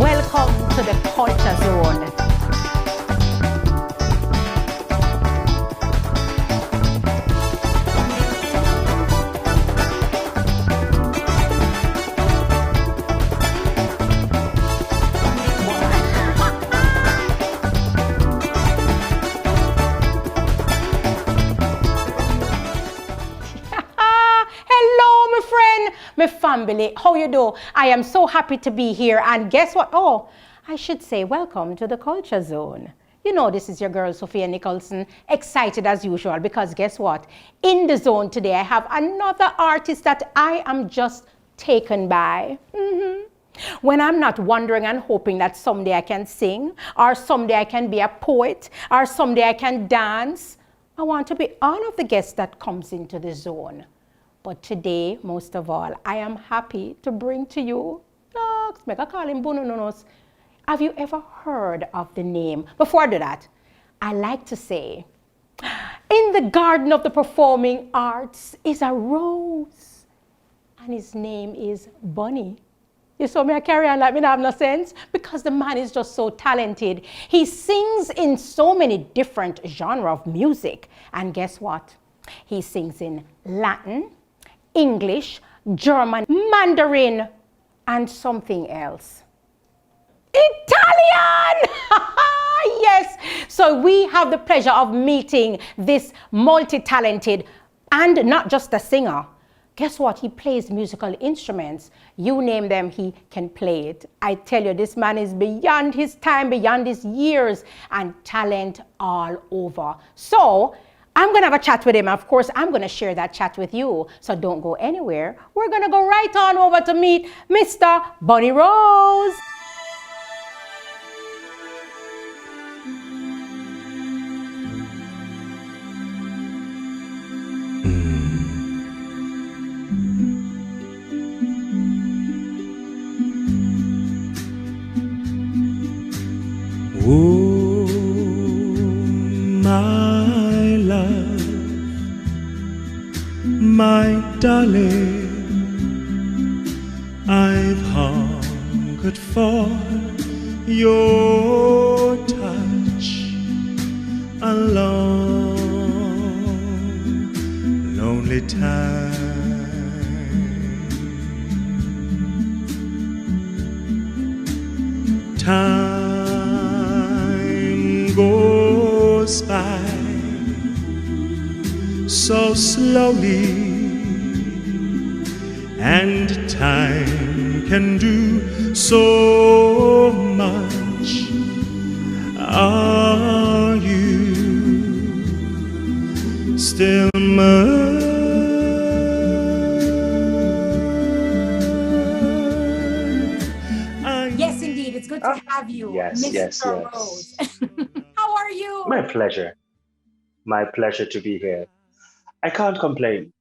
Welcome to the Culture Zone. Hello, my friend, my family. How you do? I am so happy to be here. And guess what? Oh, I should say welcome to the Culture Zone. You know, this is your girl, Sophia Nicholson, excited as usual because guess what? In the zone today, I have another artist that I am just taken by. When I'm not wondering and hoping that someday I can sing, or someday I can be a poet, or someday I can dance, I want to be all of the guests that comes into the zone. But today, most of all, I am happy to bring to you, have you ever heard of the name? Before I do that, I like to say, in the garden of the performing arts is a rose, and his name is Bunny. You saw me, I carry on like me not have no sense because the man is just so talented. He sings in so many different genres of music. And guess what? He sings in Latin, English, German, Mandarin, and something else. Italian! Yes! So we have the pleasure of meeting this multi-talented and not just a singer. Guess what? He plays musical instruments. You name them, he can play it. I tell you, this man is beyond his time, beyond his years, and talent all over. So I'm going to have a chat with him. Of course, I'm going to share that chat with you. So don't go anywhere. We're going to go right on over to meet Mr. Bunny Rose. Oh, my love, my darling, I've hungered for your touch a long, lonely time. Time goes by so slowly, and time can do so much. Are you still mine? Yes, indeed. It's good to have you, Yes, Mr. yes, yes. Rose. How are you? My pleasure. My pleasure to be here. I can't complain.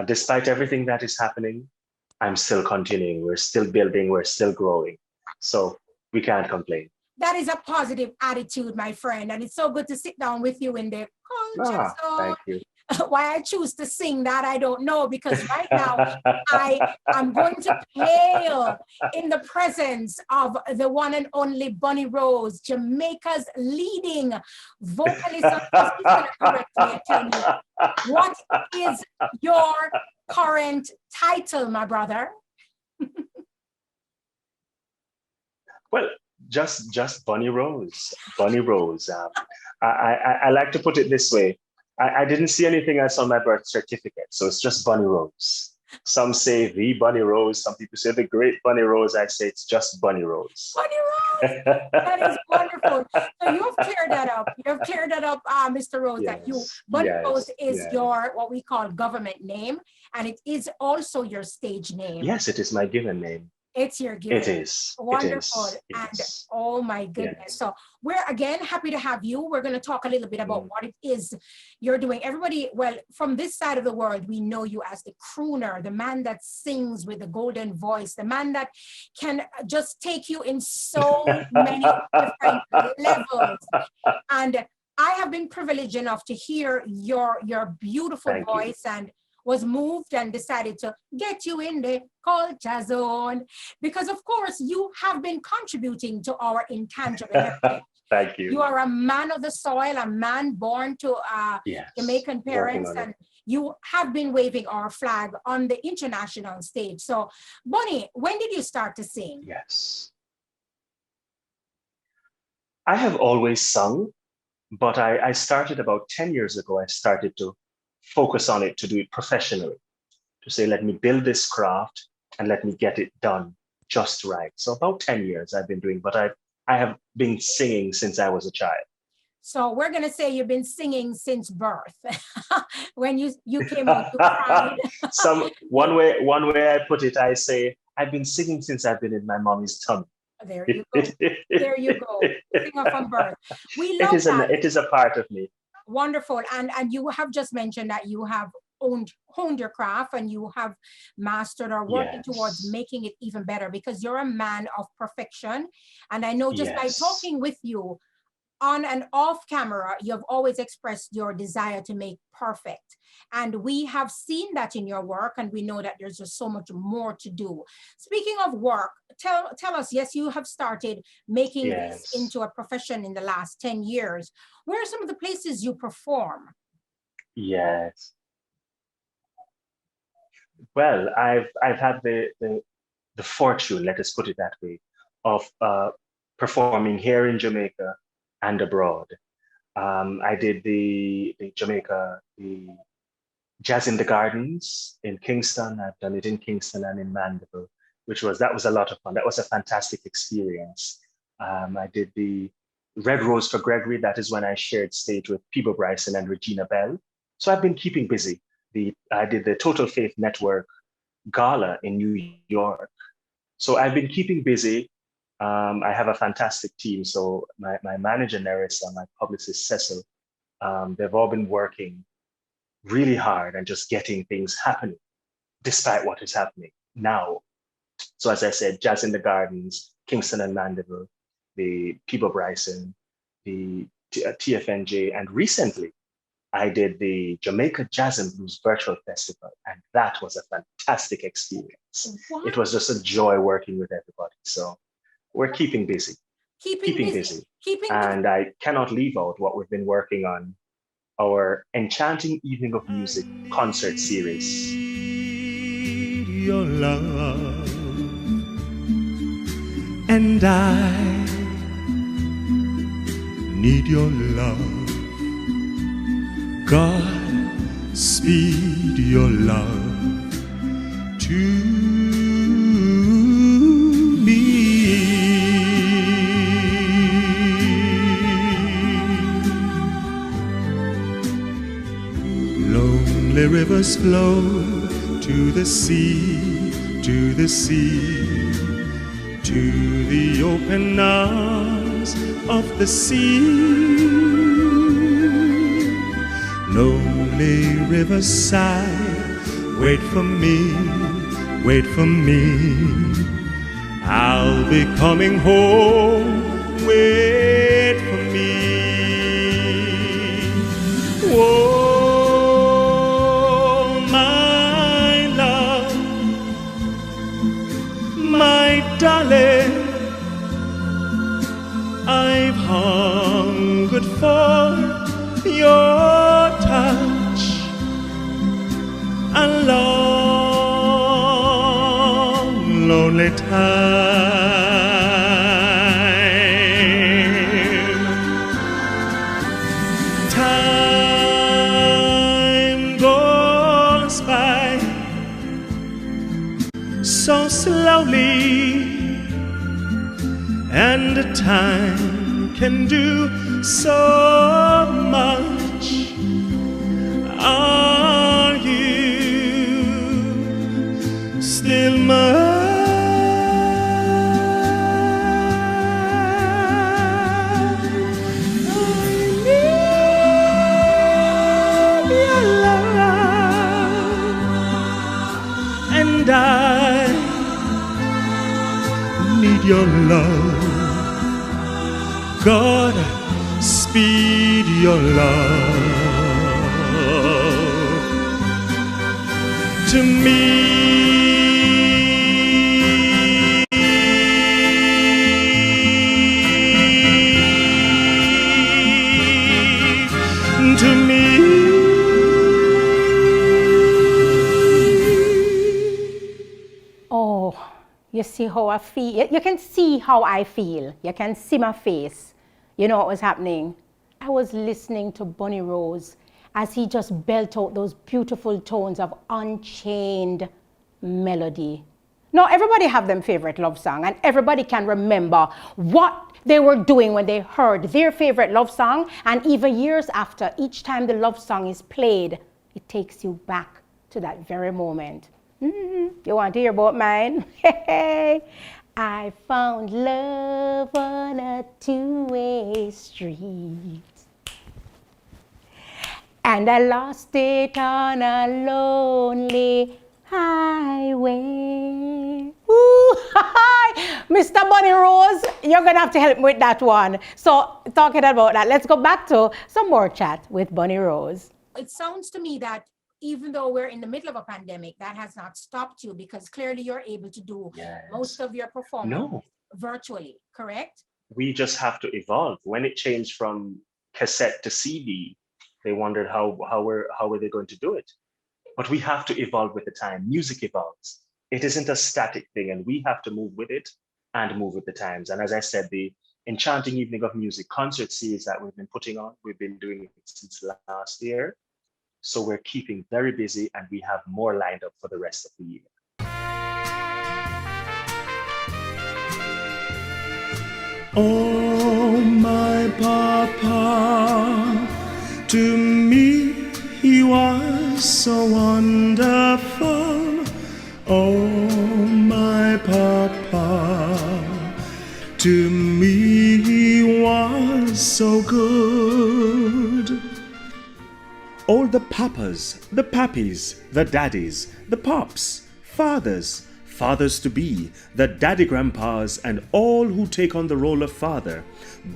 Despite everything that is happening, I'm still continuing. We're still building. We're still growing. So we can't complain. That is a positive attitude, my friend. And it's so good to sit down with you in the Culture Zone. Thank you. Why I choose to sing that, I don't know, because right now I am going to pale in the presence of the one and only Bunny Rose, Jamaica's leading vocalist. Correct me, tell me, what is your current title, my brother? Well, just Bunny Rose. Bunny Rose. I like to put it this way. I didn't see anything else on my birth certificate, so it's just Bunny Rose. Some say the Bunny Rose, some people say the great Bunny Rose. I say it's just Bunny Rose. Bunny Rose! That is wonderful. So you've cleared that up. You've cleared that up, Mr. Rose, Yes, that you, Bunny Rose is yes. your, what we call government name, and it is also your stage name. Yes, it is my given name. It's your given. It is. Wonderful. It is. And Yes. oh my goodness. Yes. So we're again happy to have you. We're going to talk a little bit about what it is you're doing. Everybody, well, from this side of the world, we know you as the crooner, the man that sings with the golden voice, the man that can just take you in so many different levels. And I have been privileged enough to hear your beautiful Thank you. voice and was moved and decided to get you in the culture zone because, of course, you have been contributing to our intangible heritage. Thank you. You are a man of the soil, a man born to Yes, Jamaican parents, and you have been waving our flag on the international stage. So, Bonnie, when did you start to sing? Yes. I have always sung, but I started about 10 years ago. I started to focus on it, to do it professionally, to say, let me build this craft and let me get it done just right. So about 10 years I've been doing, but I have been singing since I was a child. So we're going to say you've been singing since birth. When you came out, you cried. One way I put it, I say, I've been singing since I've been in my mommy's tummy. There you go. There you go. Singer from birth. We love that. It is a part of me. Wonderful. And you have just mentioned that you have honed your craft and you have mastered or working towards making it even better because you're a man of perfection. And I know just by talking with you on and off camera, you've always expressed your desire to make perfect. And we have seen that in your work, and we know that there's just so much more to do. Speaking of work, tell us, yes, you have started making this into a profession in the last 10 years. Where are some of the places you perform? Yes. Well, I've had the fortune, let us put it that way, of performing here in Jamaica and abroad. I did the Jamaica, the Jazz in the Gardens in Kingston. I've done it in Kingston and in Mandeville, that was a lot of fun. That was a fantastic experience. I did the Red Rose for Gregory. That is when I shared stage with Peebo Bryson and Regina Bell. So I've been keeping busy. I did the Total Faith Network Gala in New York. So I've been keeping busy. I have a fantastic team. So my manager, Nerissa, my publicist, Cecil, they've all been working really hard and just getting things happening, despite what is happening now. So as I said, Jazz in the Gardens, Kingston and Mandeville, the Peebo Bryson, the TFNJ, and recently I did the Jamaica Jazz and Blues Virtual Festival, and that was a fantastic experience. What? It was just a joy working with everybody. So we're keeping busy. Keeping busy. And I cannot leave out what we've been working on, our Enchanting Evening of Music concert series. Your love, and I need your love. God, speed your love to me. Lonely rivers flow to the sea, to the sea, to the open arms of the sea. Lonely riverside, wait for me, wait for me. I'll be coming home, wait for me. Oh, my love, my darling, I've hungered for your touch a long, lonely time goes by so slowly, and time can do so much. Are you still mine? I need your love, and I need your love. God, speed your love to me. To me. Oh, you see how I feel? You can see how I feel. You can see my face. You know what was happening? I was listening to Bunny Rose as he just belt out those beautiful tones of Unchained melody. Now, everybody have them favorite love song, and everybody can remember what they were doing when they heard their favorite love song, and even years after, each time the love song is played, it takes you back to that very moment. You want to hear about mine? I found love on a two-way street, and I lost it on a lonely highway. Ooh, Mr. Bunny Rose, you're going to have to help me with that one. So, talking about that, let's go back to some more chat with Bunny Rose. It sounds to me that even though we're in the middle of a pandemic, that has not stopped you, because clearly you're able to do most of your performance virtually, correct? We just have to evolve. When it changed from cassette to CD, they wondered how were they going to do it? But we have to evolve with the time. Music evolves. It isn't a static thing, and we have to move with it and move with the times. And as I said, the Enchanting Evening of Music concert series that we've been putting on, we've been doing it since last year. So we're keeping very busy, and we have more lined up for the rest of the year. Oh, my papa, to me he was so wonderful. Oh, my papa, to me he was so good. All the papas, the pappies, the daddies, the pops, fathers, fathers-to-be, the daddy grandpas, and all who take on the role of father,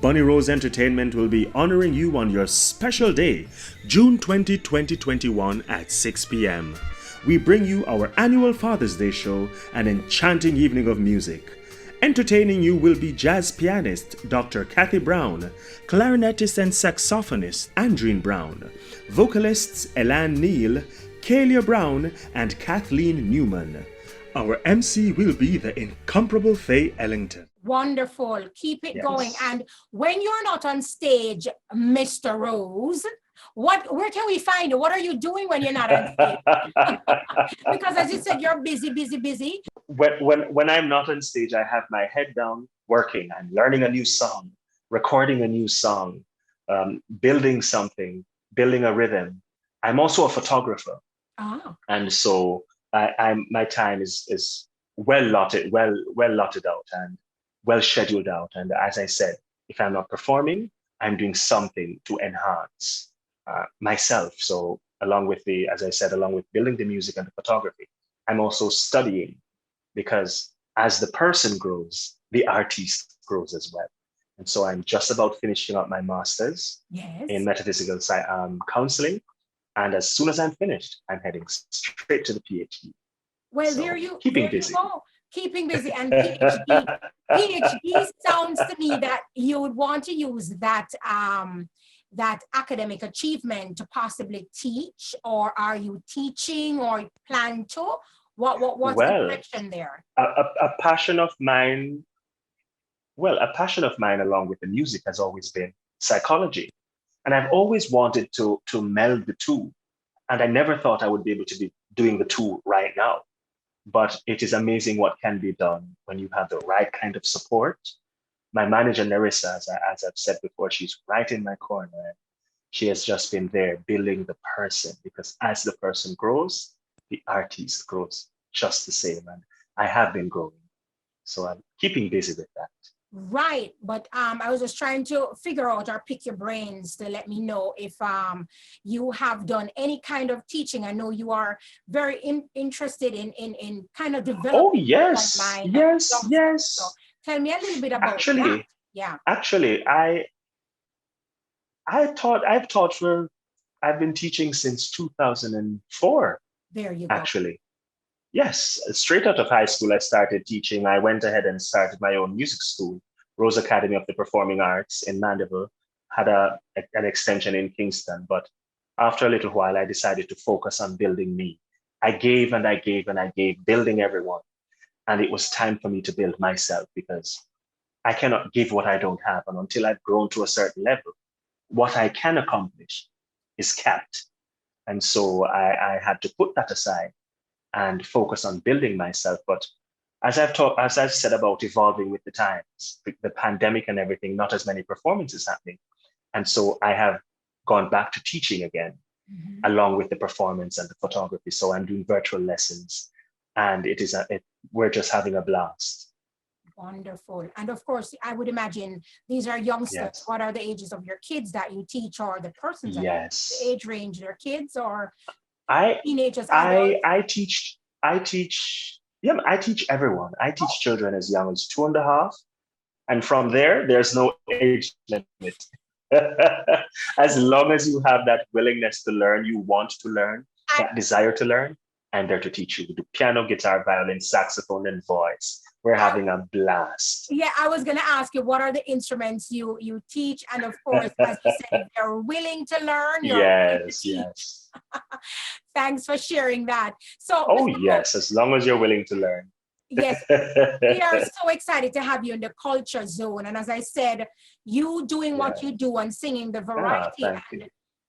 Bunny Rose Entertainment will be honoring you on your special day, June 20, 2021 at 6 p.m. We bring you our annual Father's Day show, an enchanting evening of music. Entertaining you will be jazz pianist Dr. Kathy Brown, clarinetist and saxophonist Andreen Brown, vocalists Elan Neal, Kalia Brown, and Kathleen Newman. Our MC will be the incomparable Faye Ellington. Wonderful. Keep it going. And when you're not on stage, Mr. Rose, where can we find you? What are you doing when you're not on stage? Because as you said, you're busy. When I'm not on stage, I have my head down working. I'm learning a new song, recording a new song, building something, building a rhythm. I'm also a photographer. And so my time is well allotted out and well scheduled out. And as I said, if I'm not performing, I'm doing something to enhance myself. So along with building the music and the photography, I'm also studying, because as the person grows, the artist grows as well. And so I'm just about finishing up my master's in metaphysical counseling. And as soon as I'm finished, I'm heading straight to the PhD. Well, so there you busy. go. Keeping busy. And PhD sounds to me that you would want to use that that academic achievement to possibly teach, or are you teaching or plan to? What's the direction there? A passion of mine. Well, a passion of mine along with the music has always been psychology. And I've always wanted to meld the two. And I never thought I would be able to be doing the two right now. But it is amazing what can be done when you have the right kind of support. My manager, Nerissa, as I've said before, she's right in my corner. She has just been there building the person, because as the person grows, the artist grows just the same. And I have been growing. So I'm keeping busy with that. Right, but I was just trying to figure out or pick your brains to let me know if you have done any kind of teaching. I know you are very interested in kind of developing. Oh yes, yes. So tell me a little bit about that. Yeah. Actually, I've been teaching since 2004. There you go. Actually, Yes, straight out of high school, I started teaching. I went ahead and started my own music school, Rose Academy of the Performing Arts in Mandeville, had an extension in Kingston. But after a little while, I decided to focus on building me. I gave and I gave and I gave, building everyone. And it was time for me to build myself because I cannot give what I don't have. And until I've grown to a certain level, what I can accomplish is capped. And so I had to put that aside and focus on building myself. But as I've said about evolving with the times, the pandemic and everything, not as many performances happening. And so I have gone back to teaching again, along with the performance and the photography. So I'm doing virtual lessons, and we're just having a blast. Wonderful. And of course, I would imagine these are youngsters. Yes. What are the ages of your kids that you teach, or the persons that Yes. the age range, their kids or I teenagers? Adults? I teach everyone. I teach children as young as 2.5. And from there's no age limit. As long as you have that willingness to learn, you want to learn, that desire to learn, I'm there to teach you. We do piano, guitar, violin, saxophone, and voice. We're having a blast. Yeah, I was going to ask you, what are the instruments you teach? And of course, as you said, you're willing to learn. Yes, yes. Thanks for sharing that. So, oh, yes, as long as you're willing to learn. Yes, we are so excited to have you in the Culture Zone. And as I said, you doing what you do and singing the variety and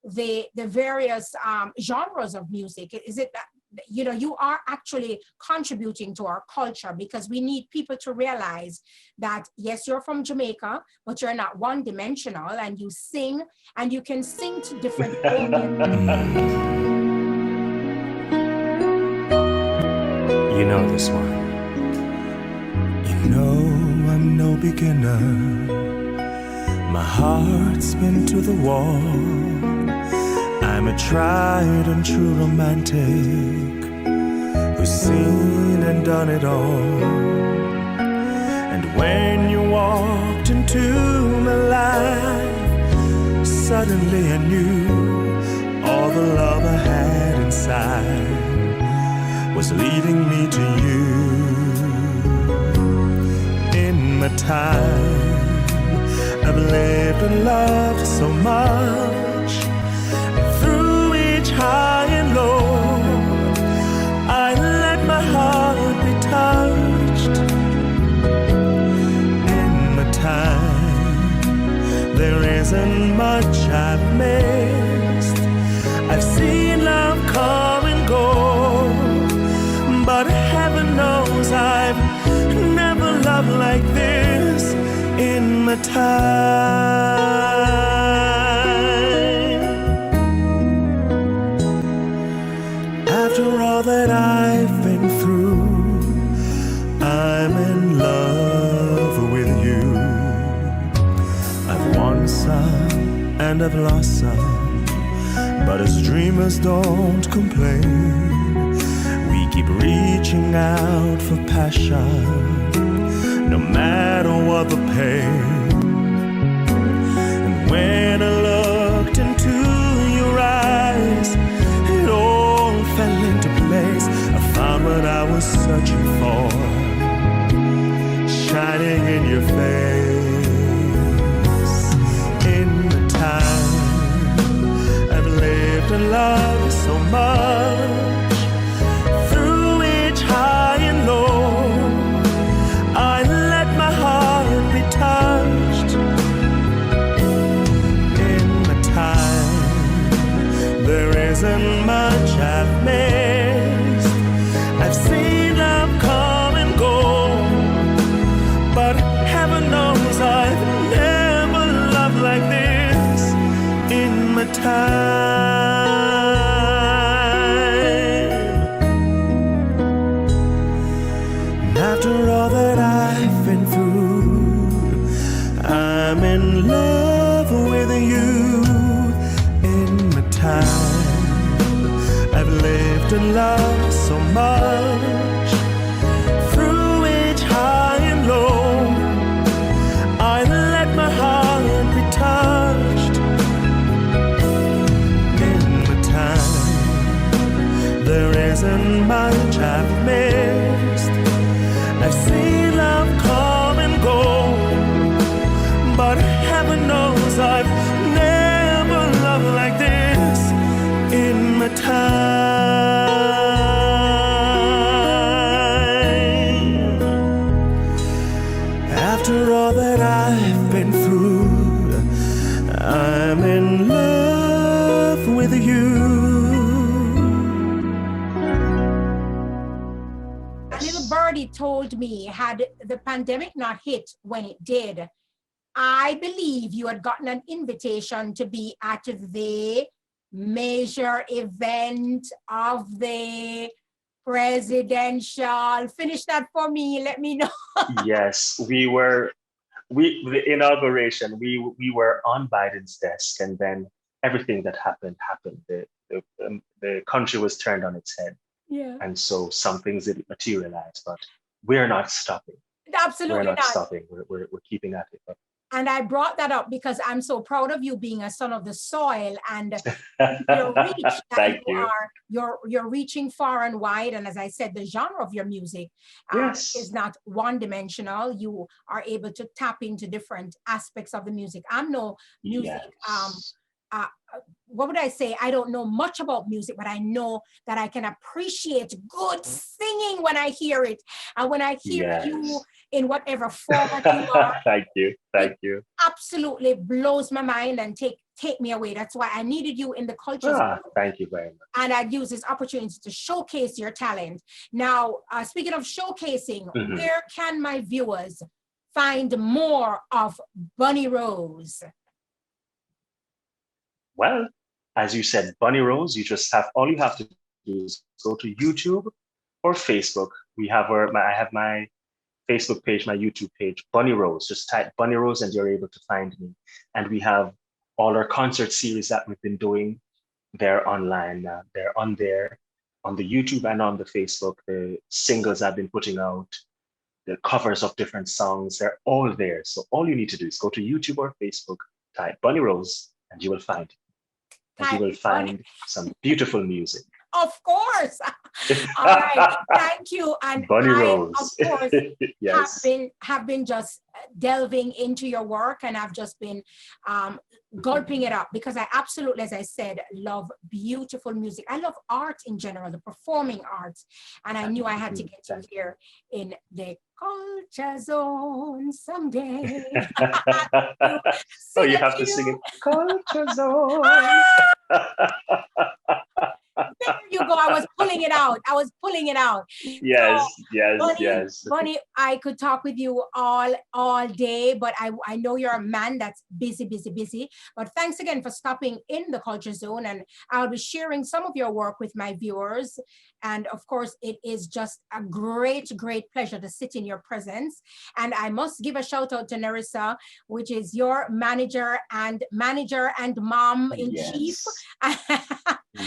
the various genres of music. Is it that, you are actually contributing to our culture, because we need people to realize that, yes, you're from Jamaica, but you're not one-dimensional, and you sing, and you can sing to different audiences. You know this one. You know I'm no beginner. My heart's been to the wall. I'm a tried and true romantic who's seen and done it all. And when you walked into my life, suddenly I knew all the love I had inside was leading me to you. In my time, I've lived and loved so much. Through each high and low, I let my heart be touched. In my time, there isn't much I've missed. I've seen love come and go, but heaven knows I've never loved like this in my time. After all that I've been through, I'm in love with you. I've won some and I've lost some, but as dreamers don't complain. We keep reaching out for passion, no matter what the pain. And when I looked into your eyes, it all fell into place. I found what I was searching for, shining in your face. In the time I've lived and loved so much, through each high and low, I let my heart be touched. In my time, there isn't much I've missed. I've seen love come and go, but heaven knows I've never loved like this in my time. And after all that I've been through, I'm in love with you. In my time, I've lived and loved so much. Through each high and low, I let my heart be touched. In my time, there isn't much I I've missed. I've seen love come and go, but heaven knows I've never loved like this in my time. After all that I've been through, I'm in love with you. A little birdie told me, had the pandemic not hit when it did, I believe you had gotten an invitation to be at the major event of the presidential. Finish that for me. Let me know. Yes, the inauguration, we were on Biden's desk, and then everything that happened. The country was turned on its head. Yeah. And so some things didn't materialize, but we're not stopping. Absolutely We're not not. stopping. We're keeping at it. And I brought that up because I'm so proud of you being a son of the soil and your reach that Thank you. you're reaching far and wide. And as I said, the genre of your music Yes. is not one-dimensional. You are able to tap into different aspects of the music. I'm no music. Yes. What would I say? I don't know much about music, but I know that I can appreciate good singing when I hear it. And when I hear Yes. you in whatever format you are, Thank you. Thank you. absolutely blows my mind and take me away. That's why I needed you in the culture zone. Thank you very much. And I'd use this opportunity to showcase your talent. Now, speaking of showcasing, where can my viewers find more of Bunny Rose? Well, as you said, Bunny Rose, all you have to do is go to YouTube or Facebook. I have my Facebook page, my YouTube page, Bunny Rose. Just type Bunny Rose and you're able to find me. And we have all our concert series that we've been doing. They're online. They're on there, on the YouTube and on the Facebook. The singles I've been putting out, the covers of different songs, they're all there. So all you need to do is go to YouTube or Facebook, type Bunny Rose, and you will find it. And you will find some beautiful music. Of course. All right. Thank you. And Bunny I, Rose. of course, Yes. have been just delving into your work, and I've just been gulping it up because I absolutely, as I said, love beautiful music. I love art in general, the performing arts. And I knew I had to get you here in the Culture Zone someday. So you have to sing it. Culture Zone. There you go. I was pulling it out. Yes, So, yes, Bunny, yes. Bunny, I could talk with you all day, but I know you're a man that's busy. But thanks again for stopping in the Culture Zone, and I'll be sharing some of your work with my viewers. And of course, it is just a great pleasure to sit in your presence. And I must give a shout out to Nerissa, which is your manager and mom in chief.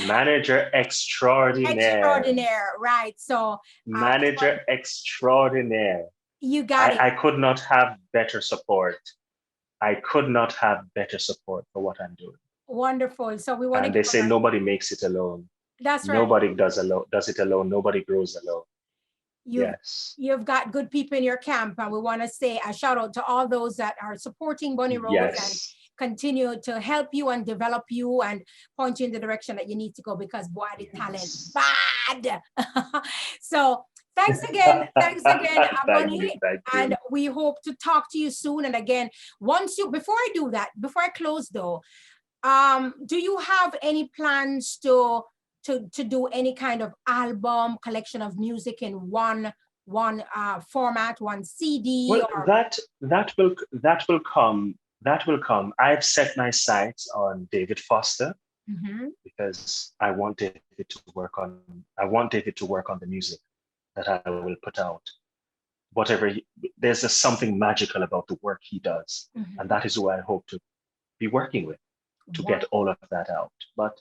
Manager extraordinaire. Extraordinaire, right? So Manager extraordinaire. you got it. I could not have better support. I could not have better support for what I'm doing. Wonderful. So we want And to. they say nobody makes it alone. That's right. Nobody does it alone. Nobody grows alone. Yes. You've got good people in your camp, and we want to say a shout out to all those that are supporting Bunny Rose and continue to help you and develop you and point you in the direction that you need to go, because boy, the talent bad. So thanks again, Bunny. And we hope to talk to you soon. And again, before I close though, do you have any plans to do any kind of album collection of music in one format, one CD? Well, that will come. That will come. I've set my sights on David Foster because I want David to work on the music that I will put out. There's just something magical about the work he does, and that is who I hope to be working with to get all of that out. But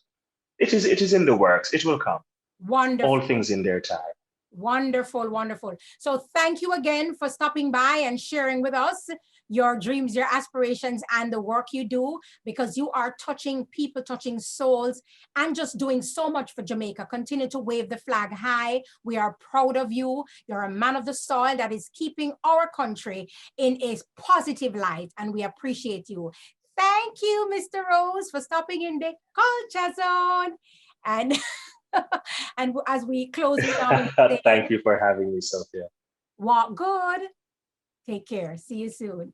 it is in the works. It will come. Wonderful. All things in their time. Wonderful, wonderful. So thank you again for stopping by and sharing with us your dreams, your aspirations, and the work you do, because you are touching people, touching souls, and just doing so much for Jamaica. Continue to wave the flag high. We are proud of you. You're a man of the soil that is keeping our country in a positive light, and we appreciate you. Thank you, Mr. Rose, for stopping in the Culture Zone. And and as we close it down, Thank you for having me, Sophia. walk good. Take care. See you soon.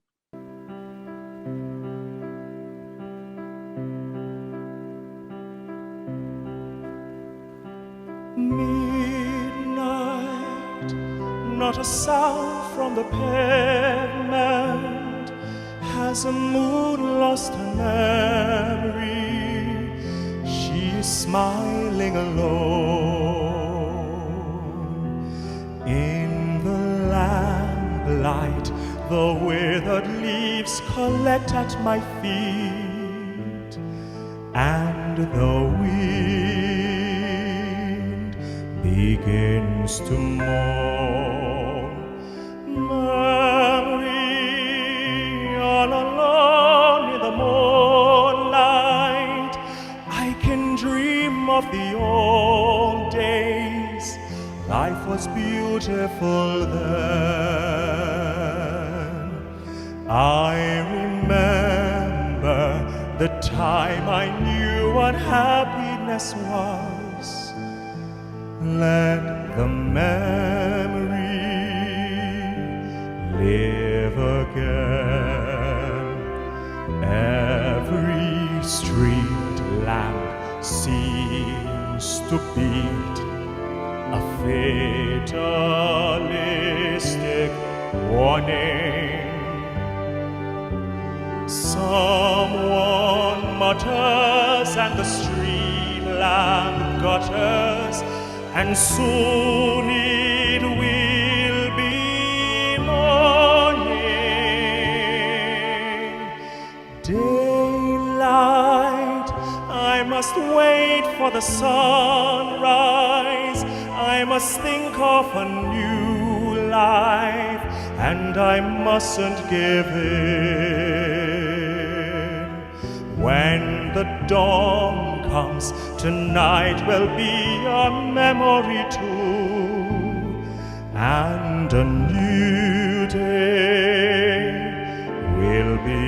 Midnight, not a sound from the pavement. Has a moon lost her memory? She is smiling alone in the lamplight. The withered leaves collect at my feet, and the wind begins to mourn. Memory, all alone in the moonlight, I can dream of the old days. Life was beautiful then. I remember the time I knew what happiness was. Let the memory live again. Every street lamp seems to beat a fatalistic warning. Someone mutters and the street lamp gutters, and soon it will be morning. Daylight, I must wait for the sunrise. I must think of a new life, and I mustn't give in. When the dawn comes, tonight will be a memory too, and a new day will begin.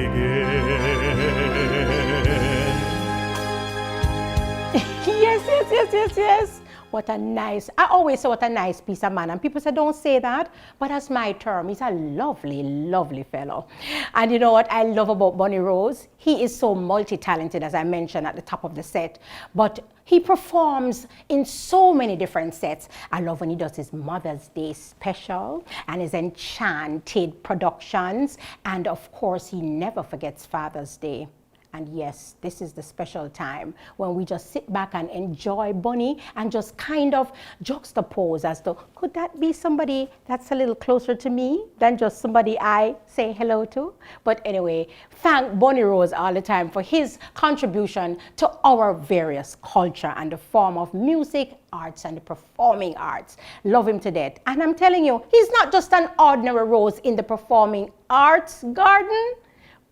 Yes. What a nice, I always say what a nice piece of man. And people say, don't say that, but that's my term. He's a lovely, lovely fellow. And you know what I love about Bunny Rose? He is so multi-talented, as I mentioned at the top of the set, but he performs in so many different sets. I love when he does his Mother's Day special and his Enchanted productions. And of course, he never forgets Father's Day. And yes, this is the special time when we just sit back and enjoy Bunny and just kind of juxtapose as to, could that be somebody that's a little closer to me than just somebody I say hello to? But anyway, thank Bunny Rose all the time for his contribution to our various culture and the form of music, arts, and the performing arts. Love him to death. And I'm telling you, he's not just an ordinary rose in the performing arts garden.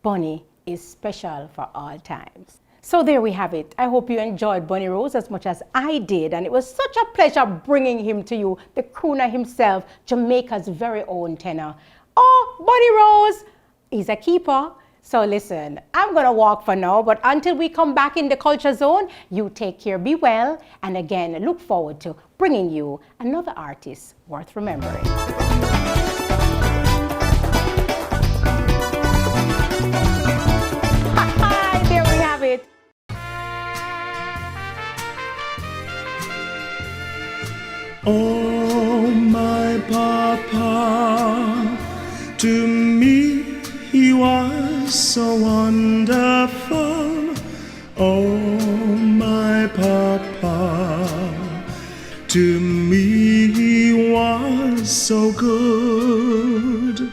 Bunny is special for all times. So there we have it. I hope you enjoyed Bunny Rose as much as I did, and it was such a pleasure bringing him to you, the crooner himself, Jamaica's very own tenor. Oh, Bunny Rose, he's a keeper. So listen, I'm gonna walk for now, but until we come back in the Culture Zone, you take care, be well, and again, look forward to bringing you another artist worth remembering. It. Oh, my papa, to me he was so wonderful. Oh, my papa, to me he was so good.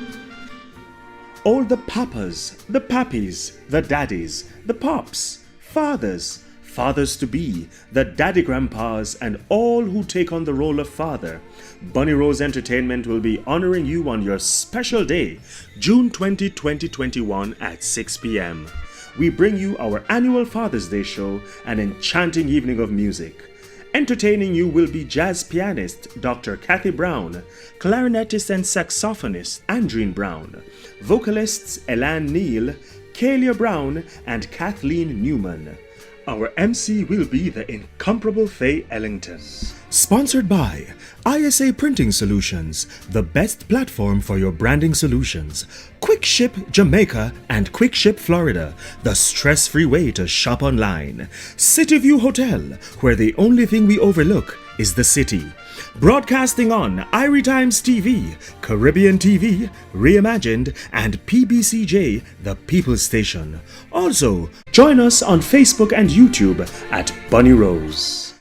All the papas, the pappies, the daddies, the pops, fathers, fathers to be, the daddy grandpas, and all who take on the role of father, Bunny Rose Entertainment will be honoring you on your special day, June 20, 2021 at 6 p.m. We bring you our annual Father's Day show, an enchanting evening of music. Entertaining you will be jazz pianist Dr. Kathy Brown, clarinetist and saxophonist Andreen Brown, vocalists Elan Neal, Kalia Brown, and Kathleen Newman. Our MC will be the incomparable Faye Ellington. Sponsored by ISA Printing Solutions, the best platform for your branding solutions. Quick Ship Jamaica and Quick Ship Florida, the stress-free way to shop online. City View Hotel, where the only thing we overlook is the city. Broadcasting on Irie Times TV, Caribbean TV, Reimagined, and PBCJ, the People's Station. Also, join us on Facebook and YouTube at Bunny Rose.